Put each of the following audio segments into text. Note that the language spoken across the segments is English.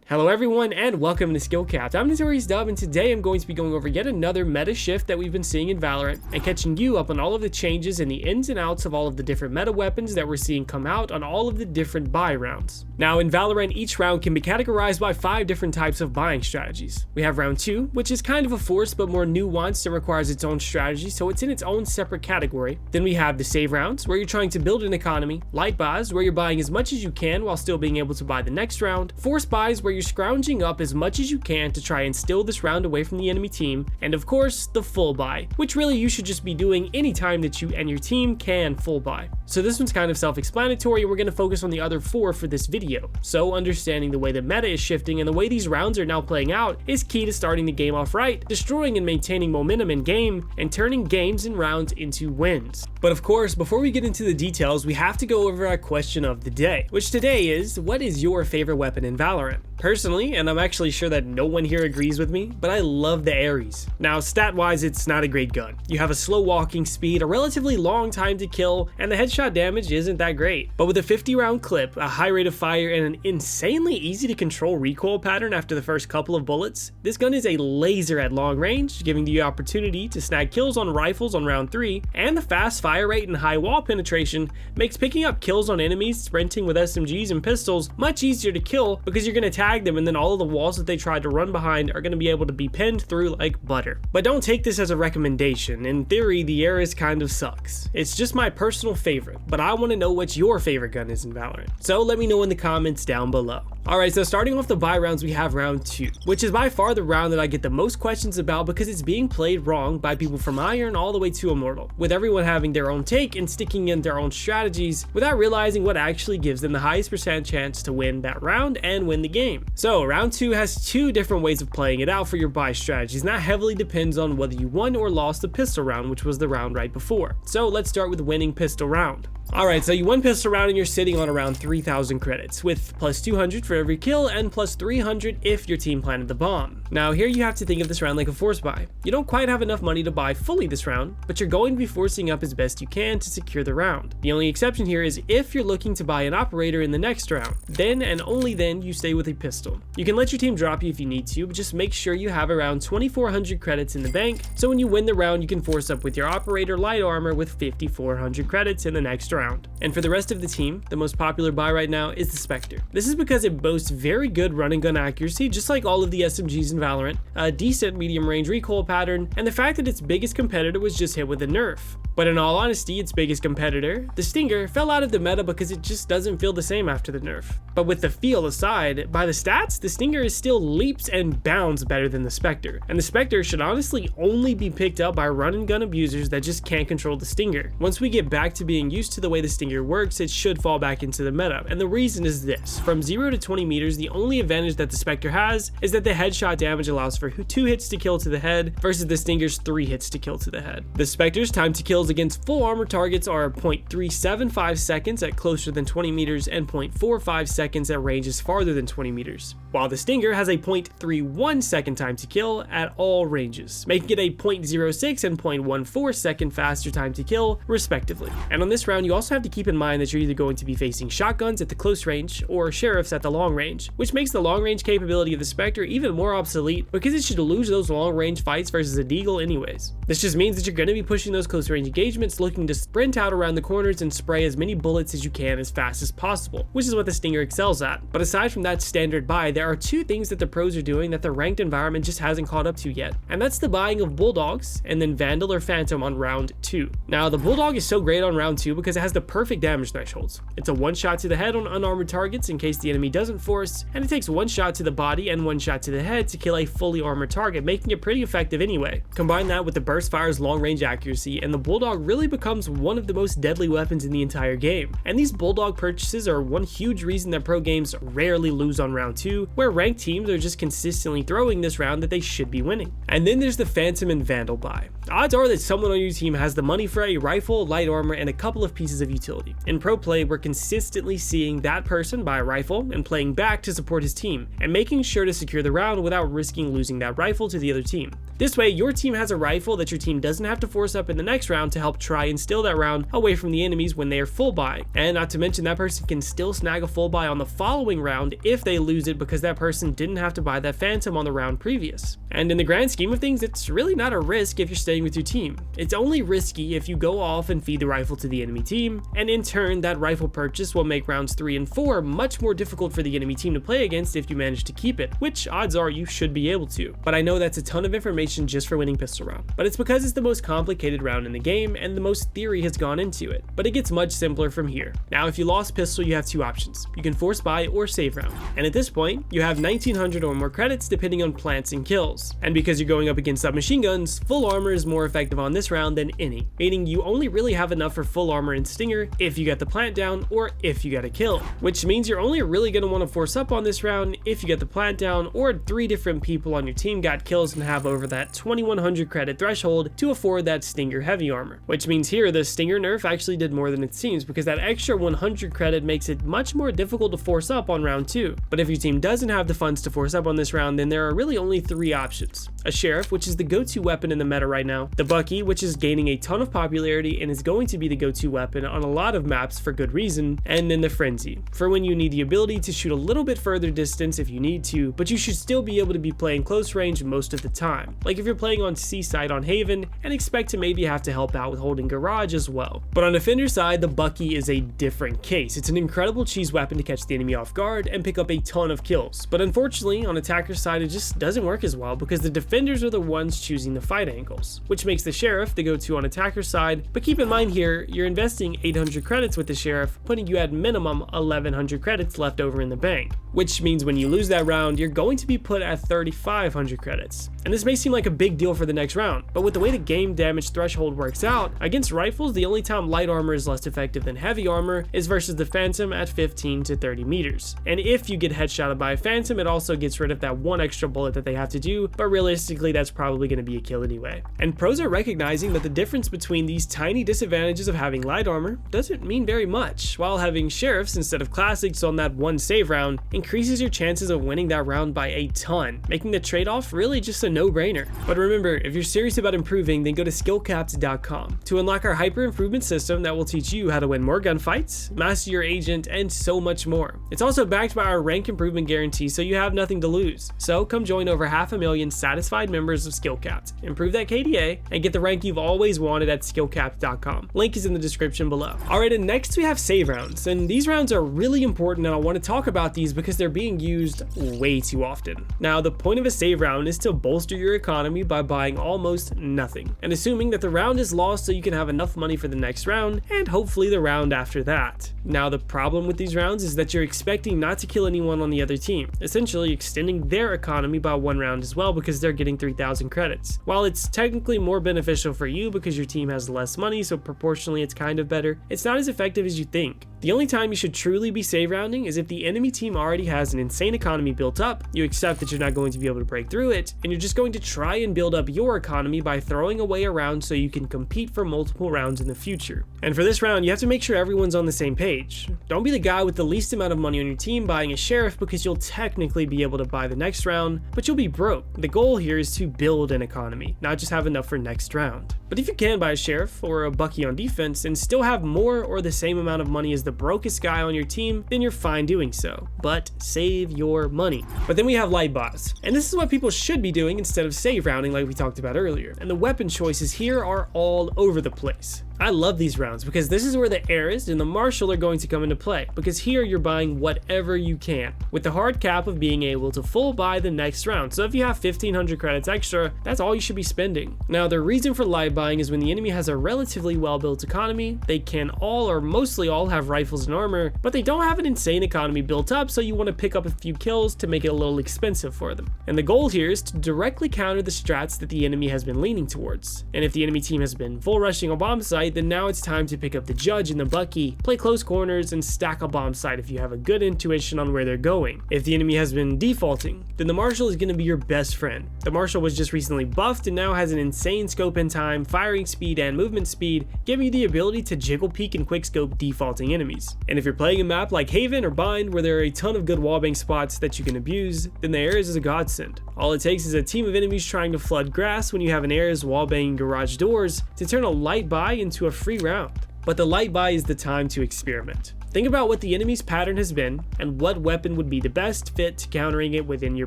Hello everyone and welcome to SkillCapped. I'm Notorious Dub and today I'm going to be going over yet another meta shift that we've been seeing in Valorant and catching you up on all of the changes and the ins and outs of all of the different meta weapons that we're seeing come out on all of the different buy rounds. Now in Valorant, each round can be categorized by 5 different types of buying strategies. We have round 2, which is kind of a forced but more nuanced and requires its own strategy, so it's in its own separate category. Then we have the save rounds, where you're trying to build an economy, light buys, where you're buying as much as you can while still being able to buy the next round, force buys, where you're scrounging up as much as you can to try and steal this round away from the enemy team, and of course the full buy, which really you should just be doing anytime that you and your team can full buy. So this one's kind of self-explanatory and we're going to focus on the other 4 for this video. So understanding the way the meta is shifting and the way these rounds are now playing out is key to starting the game off right, destroying and maintaining momentum in game, and turning games and rounds into wins. But of course, before we get into the details, we have to go over our question of the day, which today is, what is your favorite weapon in Valorant? Personally, and I'm actually sure that no one here agrees with me, but I love the Ares. Now, stat-wise, it's not a great gun. You have a slow walking speed, a relatively long time to kill, and the headshot damage isn't that great. But with a 50-round clip, a high rate of fire, and an insanely easy to control recoil pattern after the first couple of bullets, this gun is a laser at long range, giving you the opportunity to snag kills on rifles on round 3, and the fast fire rate and high wall penetration makes picking up kills on enemies sprinting with SMGs and pistols much easier to kill because you're going to tag them and then all of the walls that they tried to run behind are going to be able to be pinned through like butter. But don't take this as a recommendation. In theory, the Ares kind of sucks. It's just my personal favorite, but I want to know what your favorite gun is in Valorant. So let me know in the comments down below. Alright, so starting off the buy rounds, we have round 2, which is by far the round that I get the most questions about because it's being played wrong by people from Iron all the way to Immortal, with everyone having their own take and sticking in their own strategies without realizing what actually gives them the highest percent chance to win that round and win the game. So round 2 has 2 different ways of playing it out for your buy strategies, and that heavily depends on whether you won or lost the pistol round, which was the round right before. So let's start with winning pistol round. Alright, so you won pistol round and you're sitting on around 3,000 credits, with plus 200 for every kill and plus 300 if your team planted the bomb. Now here you have to think of this round like a force buy. You don't quite have enough money to buy fully this round, but you're going to be forcing up as best you can to secure the round. The only exception here is if you're looking to buy an operator in the next round. Then and only then you stay with a pistol. You can let your team drop you if you need to, but just make sure you have around 2,400 credits in the bank, so when you win the round you can force up with your operator light armor with 5,400 credits in the next round. And for the rest of the team, the most popular buy right now is the Spectre. This is because it boasts very good run and gun accuracy, just like all of the SMGs in Valorant, a decent medium range recoil pattern, and the fact that its biggest competitor was just hit with a nerf. But in all honesty, its biggest competitor, the Stinger, fell out of the meta because it just doesn't feel the same after the nerf. But with the feel aside, by the stats, the Stinger is still leaps and bounds better than the Spectre, and the Spectre should honestly only be picked up by run and gun abusers that just can't control the Stinger. Once we get back to being used to the way the Stinger works, it should fall back into the meta, and the reason is this. From 0 to 20 meters, the only advantage that the Spectre has is that the headshot damage allows for 2 hits to kill to the head versus the Stinger's 3 hits to kill to the head. The Spectre's time to kills against full armor targets are 0.375 seconds at closer than 20 meters and 0.45 seconds at ranges farther than 20 meters, while the Stinger has a 0.31 second time to kill at all ranges, making it a 0.06 and 0.14 second faster time to kill, respectively. And on this round, you also have to keep in mind that you're either going to be facing shotguns at the close range or sheriffs at the long range, which makes the long range capability of the Spectre even more obsolete because it should lose those long range fights versus a deagle anyways. This just means that you're going to be pushing those close range engagements, looking to sprint out around the corners and spray as many bullets as you can as fast as possible, which is what the Stinger excels at. But aside from that standard buy, there are 2 things that the pros are doing that the ranked environment just hasn't caught up to yet, and that's the buying of Bulldogs and then Vandal or Phantom on round 2. Now the Bulldog is so great on round 2 because it has the perfect damage thresholds. It's a 1 shot to the head on unarmored targets in case the enemy doesn't force, and it takes 1 shot to the body and 1 shot to the head to kill a fully armored target, making it pretty effective anyway. Combine that with the burst fire's long range accuracy, and the Bulldog really becomes one of the most deadly weapons in the entire game. And these Bulldog purchases are one huge reason that pro games rarely lose on round 2, where ranked teams are just consistently throwing this round that they should be winning. And then there's the Phantom and Vandal buy. Odds are that someone on your team has the money for a rifle, light armor, and a couple of pieces pieces of utility. In pro play, we're consistently seeing that person buy a rifle and playing back to support his team, and making sure to secure the round without risking losing that rifle to the other team. This way, your team has a rifle that your team doesn't have to force up in the next round to help try and steal that round away from the enemies when they are full buy. And not to mention, that person can still snag a full buy on the following round if they lose it because that person didn't have to buy that phantom on the round previous. And in the grand scheme of things, it's really not a risk if you're staying with your team. It's only risky if you go off and feed the rifle to the enemy team, and in turn, that rifle purchase will make rounds 3 and 4 much more difficult for the enemy team to play against if you manage to keep it, which odds are you should be able to. But I know that's a ton of information just for winning pistol round, but it's because it's the most complicated round in the game and the most theory has gone into it. But it gets much simpler from here. Now, if you lost pistol, you have two options. You can force buy or save round. And at this point, you have 1900 or more credits depending on plants and kills. And because you're going up against submachine guns, full armor is more effective on this round than any, meaning you only really have enough for full armor and stinger if you get the plant down or if you get a kill, which means you're only really going to want to force up on this round if you get the plant down or 3 different people on your team got kills and have over that 2100 credit threshold to afford that stinger heavy armor, which means here the stinger nerf actually did more than it seems because that extra 100 credit makes it much more difficult to force up on round 2. But if your team doesn't have the funds to force up on this round, then there are really only 3 options. A sheriff, which is the go-to weapon in the meta right now, the Bucky, which is gaining a ton of popularity and is going to be the go-to weapon on a lot of maps for good reason, and then the frenzy, for when you need the ability to shoot a little bit further distance if you need to, but you should still be able to be playing close range most of the time, like if you're playing on Seaside on Haven and expect to maybe have to help out with holding Garage as well. But on Defender side, the Bucky is a different case. It's an incredible cheese weapon to catch the enemy off guard and pick up a ton of kills, but unfortunately on Attacker side it just doesn't work as well because the defenders are the ones choosing the fight angles, which makes the Sheriff the go-to on Attacker side. But keep in mind here, you're investing 800 credits with the Sheriff, putting you at minimum 1100 credits left over in the bank, which means when you lose that round, you're going to be put at 3500 credits. And this may seem like a big deal for the next round, but with the way the game damage threshold works out, against rifles, the only time light armor is less effective than heavy armor is versus the Phantom at 15 to 30 meters. And if you get headshotted by a Phantom, it also gets rid of that one extra bullet that they have to do, but realistically, that's probably going to be a kill anyway. And pros are recognizing that the difference between these tiny disadvantages of having light armor doesn't mean very much, while having sheriffs instead of classics on that one save round increases your chances of winning that round by a ton, making the trade-off really just a no-brainer. But remember, if you're serious about improving, then go to SkillCapped.com to unlock our hyper improvement system that will teach you how to win more gunfights, master your agent, and so much more. It's also backed by our rank improvement guarantee, so you have nothing to lose. So come join over 500,000 satisfied members of SkillCapped, improve that KDA, and get the rank you've always wanted at SkillCapped.com. Link is in the description below. Alright, and next we have save rounds, and these rounds are really important and I want to talk about these because they're being used way too often. Now, the point of a save round is to bolster your economy by buying almost nothing, and assuming that the round is lost so you can have enough money for the next round, and hopefully the round after that. Now, the problem with these rounds is that you're expecting not to kill anyone on the other team, essentially extending their economy by one round as well because they're getting 3000 credits. While it's technically more beneficial for you because your team has less money, so proportionally it's kind of better, it's not as effective as you think. The only time you should truly be save rounding is if the enemy team already has an insane economy built up, you accept that you're not going to be able to break through it, and you're just going to try and build up your economy by throwing away a round so you can compete for multiple rounds in the future. And for this round, you have to make sure everyone's on the same page. Don't be the guy with the least amount of money on your team buying a sheriff because you'll technically be able to buy the next round, but you'll be broke. The goal here is to build an economy, not just have enough for next round. But if you can buy a sheriff or a Bucky on defense and still have more or the same amount of money as the brokest guy on your team, then you're fine doing so, but save your money. But then we have light boss, and this is what people should be doing instead of save rounding like we talked about earlier, and the weapon choices here are all over the place. I love these rounds because this is where the Airist and the Marshal are going to come into play, because here you're buying whatever you can, with the hard cap of being able to full buy the next round. So if you have 1500 credits extra, that's all you should be spending. Now, the reason for light buying is when the enemy has a relatively well-built economy, they can all or mostly all have rifles and armor, but they don't have an insane economy built up, so you want to pick up a few kills to make it a little expensive for them. And the goal here is to directly counter the strats that the enemy has been leaning towards. And if the enemy team has been full rushing a bomb site, fight, then now it's time to pick up the Judge and the Bucky, play close corners, and stack a bomb site if you have a good intuition on where they're going. If the enemy has been defaulting, then the Marshal is going to be your best friend. The Marshal was just recently buffed and now has an insane scope in time, firing speed, and movement speed, giving you the ability to jiggle peek and quickscope defaulting enemies. And if you're playing a map like Haven or Bind where there are a ton of good wallbang spots that you can abuse, then the Ares is a godsend. All it takes is a team of enemies trying to flood grass when you have an Ares wallbanging garage doors to turn a light buy into a free round. But the light buy is the time to experiment. Think about what the enemy's pattern has been and what weapon would be the best fit to countering it within your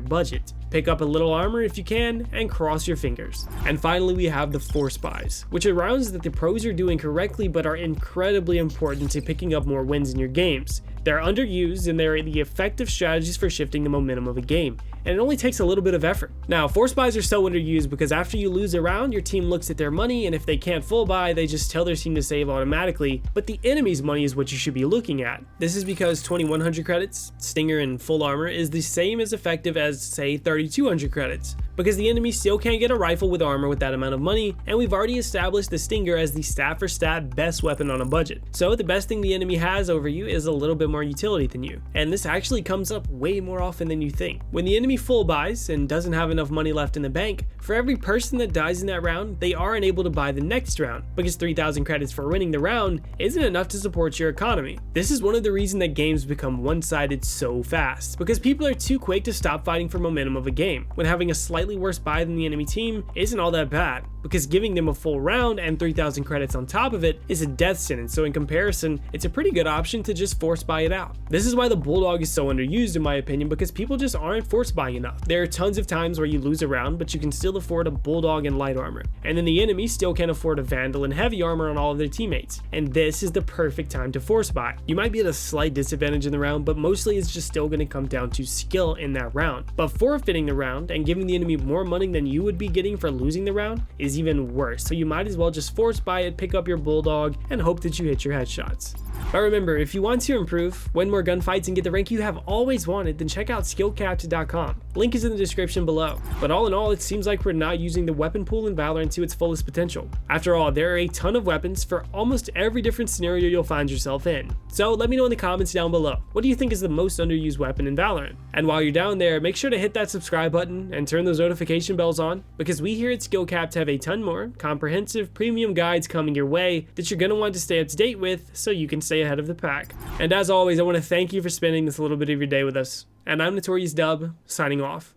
budget. Pick up a little armor if you can, and cross your fingers. And finally, we have the force buys, which are rounds that the pros are doing correctly but are incredibly important to picking up more wins in your games. They're underused and they're the effective strategies for shifting the momentum of a game, and it only takes a little bit of effort. Now, force buys are so underused because after you lose a round, your team looks at their money, and if they can't full buy, they just tell their team to save automatically, but the enemy's money is what you should be looking at. This is because 2100 credits, Stinger and full armor, is the same as effective as, say, 3200 credits, because the enemy still can't get a rifle with armor with that amount of money, and we've already established the Stinger as the stat for stat best weapon on a budget. So the best thing the enemy has over you is a little bit more utility than you, and this actually comes up way more often than you think. When the enemy full buys and doesn't have enough money left in the bank, for every person that dies in that round, they are unable to buy the next round, because 3000 credits for winning the round isn't enough to support your economy. This is one of the reasons that games become one-sided so fast, because people are too quick to stop fighting for momentum of a game, when having a slightly worse buy than the enemy team isn't all that bad, because giving them a full round and 3000 credits on top of it is a death sentence, so in comparison, it's a pretty good option to just force buy it out. This is why the Bulldog is so underused in my opinion, because people just aren't force buying enough. There are tons of times where you lose a round, but you can still afford a Bulldog and light armor, and then the enemy still can't afford a Vandal and heavy armor on all of their teammates, and this is the perfect time to force buy. You might be at a slight disadvantage in the round, but mostly it's just still going to come down to skill in that round. But forfeiting the round and giving the enemy more money than you would be getting for losing the round is even worse, so you might as well just force buy it, pick up your Bulldog, and hope that you hit your headshots. But remember, if you want to improve, win more gunfights, and get the rank you have always wanted, then check out SkillCapped.com. Link is in the description below. But all in all, it seems like we're not using the weapon pool in Valorant to its fullest potential. After all, there are a ton of weapons for almost every different scenario you'll find yourself in. So let me know in the comments down below, what do you think is the most underused weapon in Valorant? And while you're down there, make sure to hit that subscribe button and turn those notification bells on, because we here at SkillCapped have a ton more comprehensive premium guides coming your way that you're going to want to stay up to date with so you can stay ahead of the pack. And as always, I want to thank you for spending this little bit of your day with us. And I'm Notorious Dub, signing off.